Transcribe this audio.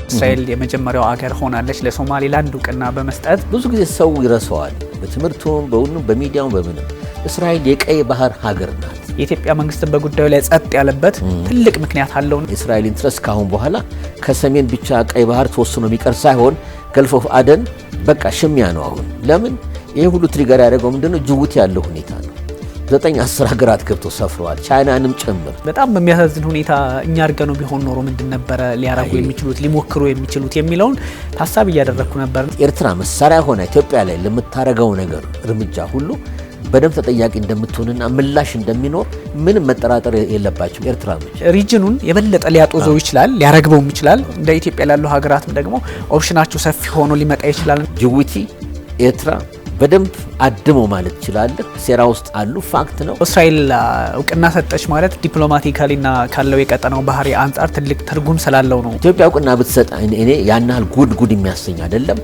እስራኤል የመጀመሪያው አገር ሆናለች ለሶማሌላንድ እውቅና በመስጠት። ብዙ ጊዜ ሰው ይረሳዋል በትምህርቱም በሁሉም በሚዲያው በምንም እስራኤል የቀይ ባህር ሀገር ናት። የኢትዮጵያ መንግስት በጉዳዩ ላይ ጸጥ ያለበት ትልቅ ምክንያት አለው። እስራኤል ኢንትረስት ካሁን በኋላ ከሰሜን ብቻ ቀይ ባህር ተወስኖ የሚቀር ሳይሆን ገልፍ ኦፍ አደን በቃ ሽሚያ ነው። አሁን ለምን ይሄ ሁሉ ትሪገር ያደረገው ምንድነው? ጅቡቲ ያለው ሁኔታ ነው። 9-10 ሀገራት ገብተው ሰፍረዋል፣ ቻይናንም ጭምር። በጣም በሚያሳዝን ሁኔታ እኛ አድርገነው ቢሆን ኖሮ ምንድን ነበረ ሊያረጉ የሚችሉት ሊሞክሩ የሚችሉት የሚለውን ታሳቢ እያደረኩ ነበር። ኤርትራ መሳሪያ ሆና ኢትዮጵያ ላይ ለምታረገው ነገር እርምጃ ሁሉ በደም ተጠያቂ እንደምትሆንና ምላሽ እንደሚኖር ምንም መጠራጠር የለባቸው ኤርትራኖች። ሪጅኑን የበለጠ ሊያጦዘው ይችላል፣ ሊያረግበው ይችላል። እንደ ኢትዮጵያ ላሉ ሀገራትም ደግሞ ኦፕሽናቸው ሰፊ ሆኖ ሊመጣ ይችላል። ጅቡቲ፣ ኤርትራ በደንብ አድመው ማለት ይችላል። ሴራ ውስጥ አሉ። ፋክት ነው። እስራኤል እውቅና ሰጠች ማለት ዲፕሎማቲካሊና ካለው የቀጠናው ባህሪ አንጻር ትልቅ ትርጉም ስላለው ነው። ኢትዮጵያ እውቅና ብትሰጥ እኔ ያን ያህል ጉድ የሚያሰኝ አይደለም።